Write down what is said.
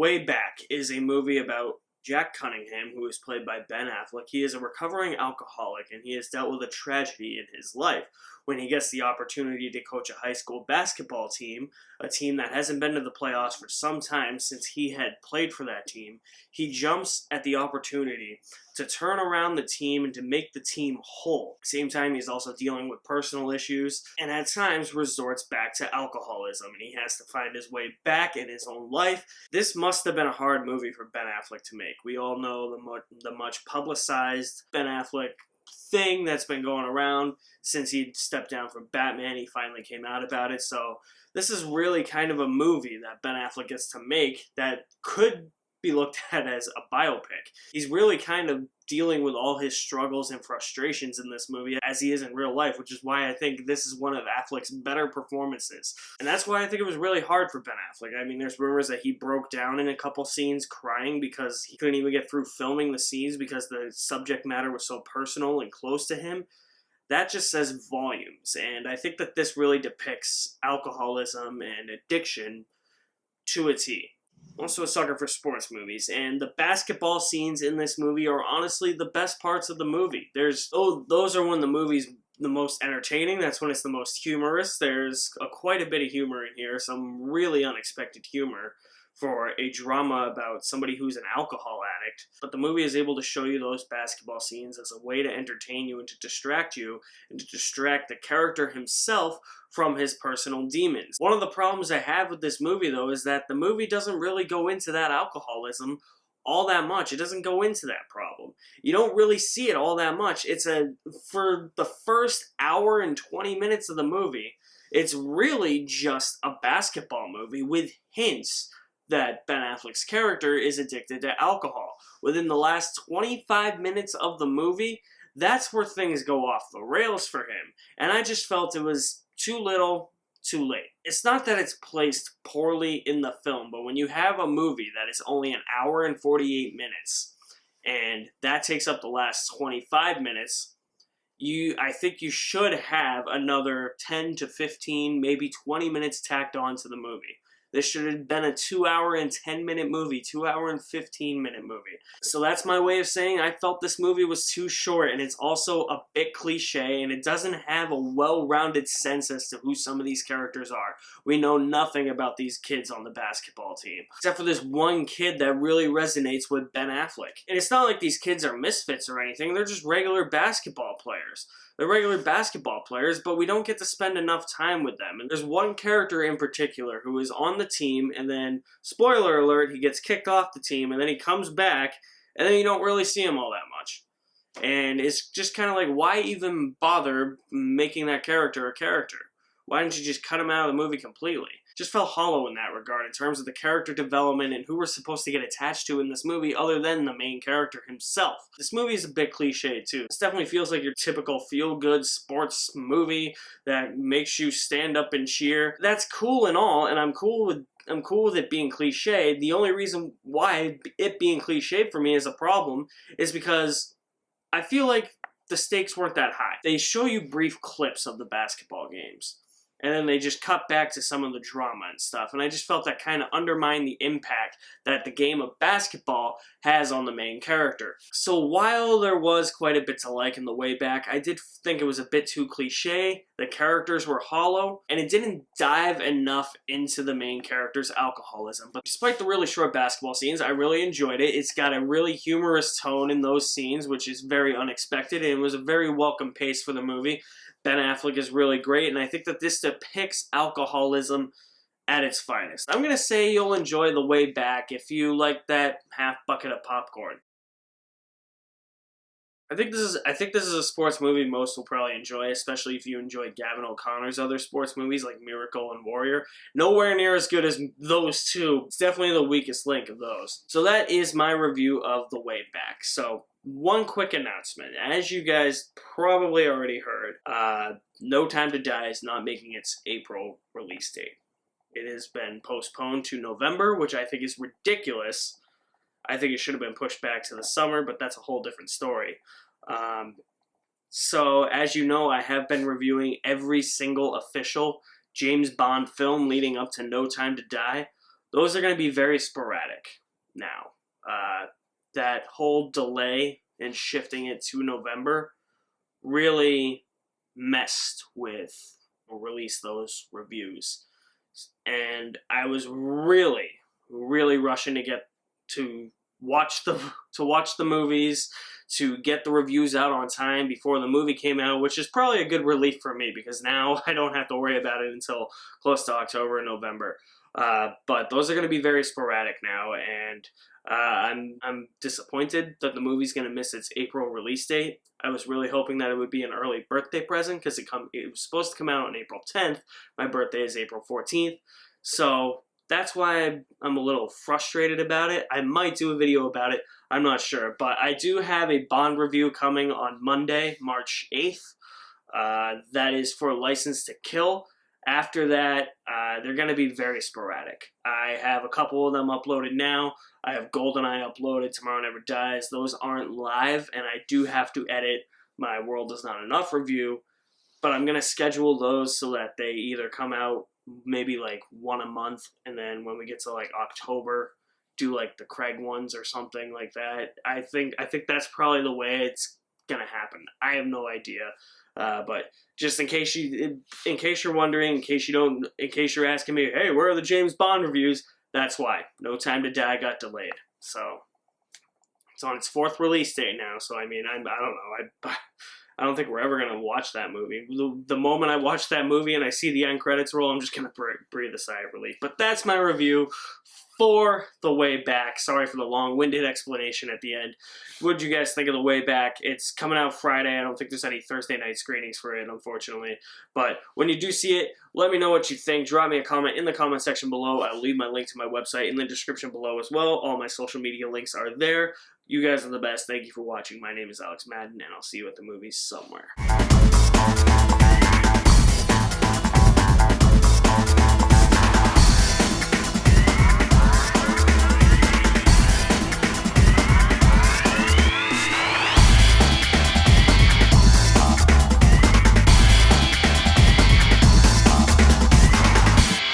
Way Back is a movie about Jack Cunningham, who is played by Ben Affleck. He is a recovering alcoholic, and he has dealt with a tragedy in his life when he gets the opportunity to coach a high school basketball team, a team that hasn't been to the playoffs for some time since he had played for that team. He jumps at the opportunity to turn around the team and to make the team whole. At the same time, he's also dealing with personal issues, and at times resorts back to alcoholism, and he has to find his way back in his own life. This must have been a hard movie for Ben Affleck to make. We all know the much publicized Ben Affleck thing that's been going around since he stepped down from Batman. He finally came out about it. So this is really kind of a movie that Ben Affleck gets to make that could be looked at as a biopic. He's really kind of dealing with all his struggles and frustrations in this movie as he is in real life, which is why I think this is one of Affleck's better performances. And that's why I think it was really hard for Ben Affleck. I mean, there's rumors that he broke down in a couple scenes crying because he couldn't even get through filming the scenes because the subject matter was so personal and close to him. That just says volumes, and I think that this really depicts alcoholism and addiction to a T. Also a sucker for sports movies, and the basketball scenes in this movie are honestly the best parts of the movie. Those are when the movie's the most entertaining. That's when it's the most humorous. There's quite a bit of humor in here, some really unexpected humor for a drama about somebody who's an alcohol addict. But the movie is able to show you those basketball scenes as a way to entertain you and to distract you and to distract the character himself from his personal demons. One of the problems I have with this movie, though, is that the movie doesn't really go into that alcoholism all that much. It doesn't go into that problem. You don't really see it all that much. For the first hour and 20 minutes of the movie, it's really just a basketball movie with hints that Ben Affleck's character is addicted to alcohol. Within the last 25 minutes of the movie, that's where things go off the rails for him. And I just felt it was too little, too late. It's not that it's placed poorly in the film, but when you have a movie that is only an hour and 48 minutes, and that takes up the last 25 minutes, I think you should have another 10 to 15, maybe 20 minutes tacked on to the movie. This should have been a 2 hour and 10 minute movie, 2 hour and 15 minute movie. So that's my way of saying I felt this movie was too short, and it's also a bit cliche, and it doesn't have a well-rounded sense as to who some of these characters are. We know nothing about these kids on the basketball team, except for this one kid that really resonates with Ben Affleck. And it's not like these kids are misfits or anything, they're just regular basketball players. They're regular basketball players, but we don't get to spend enough time with them. And there's one character in particular who is on the team, and then, spoiler alert, he gets kicked off the team, and then he comes back, and then you don't really see him all that much. And it's just kind of like, why even bother making that character a character? Why didn't you just cut him out of the movie completely? Just felt hollow in that regard in terms of the character development and who we're supposed to get attached to in this movie other than the main character himself. This movie is a bit cliche too. This definitely feels like your typical feel-good sports movie that makes you stand up and cheer. That's cool and all, and I'm cool with it being cliche. The only reason why it being cliche for me is a problem is because I feel like the stakes weren't that high. They show you brief clips of the basketball games, and then they just cut back to some of the drama and stuff. And I just felt that kind of undermined the impact that the game of basketball has on the main character. So while there was quite a bit to like in The Way Back, I did think it was a bit too cliche, the characters were hollow, and it didn't dive enough into the main character's alcoholism. But despite the really short basketball scenes, I really enjoyed it. It's got a really humorous tone in those scenes, which is very unexpected, and it was a very welcome pace for the movie. Ben Affleck is really great, and I think that this depicts alcoholism at its finest. I'm going to say you'll enjoy The Way Back if you like that half bucket of popcorn. I think this is a sports movie most will probably enjoy, especially if you enjoy Gavin O'Connor's other sports movies like Miracle and Warrior. Nowhere near as good as those two. It's definitely the weakest link of those. So that is my review of The Way Back. So one quick announcement. As you guys probably already heard, No Time to Die is not making its April release date. It has been postponed to November, which I think is ridiculous. I think it should have been pushed back to the summer, but that's a whole different story. So, as you know, I have been reviewing every single official James Bond film leading up to No Time to Die. those are going to be very sporadic now. That whole delay in shifting it to November really messed with or released those reviews. And I was really, really rushing to get to watch the movies, to get the reviews out on time before the movie came out, which is probably a good relief for me because now I don't have to worry about it until close to October and November. But those are going to be very sporadic now, and I'm disappointed that the movie's going to miss its April release date. I was really hoping that it would be an early birthday present because it was supposed to come out on April 10th. My birthday is April 14th, so that's why I'm a little frustrated about it. I might do a video about it. I'm not sure, but I do have a Bond review coming on Monday, March 8th. That is for License to Kill. After that, they're going to be very sporadic. I have a couple of them uploaded now. I have GoldenEye uploaded, Tomorrow Never Dies. Those aren't live, and I do have to edit my World Is Not Enough review. But I'm going to schedule those so that they either come out maybe like one a month, and then when we get to like October, do like the Craig ones or something like that. I think that's probably the way it's going to happen. I have no idea. But just in case you're wondering, in case you're asking me, hey, where are the James Bond reviews? That's why. No Time to Die got delayed. So it's on its 4th release date now. So I mean, I don't know. I don't think we're ever gonna watch that movie. The moment I watch that movie and I see the end credits roll, I'm just gonna breathe a sigh of relief. But that's my review for The Way Back. Sorry for the long-winded explanation at the end. What did you guys think of The Way Back? It's coming out Friday. I don't think there's any Thursday night screenings for it, unfortunately. But when you do see it, let me know what you think. Drop me a comment in the comment section below. I'll leave my link to my website in the description below as well. All my social media links are there. You guys are the best. Thank you for watching. My name is Alex Madden, and I'll see you at the movies somewhere.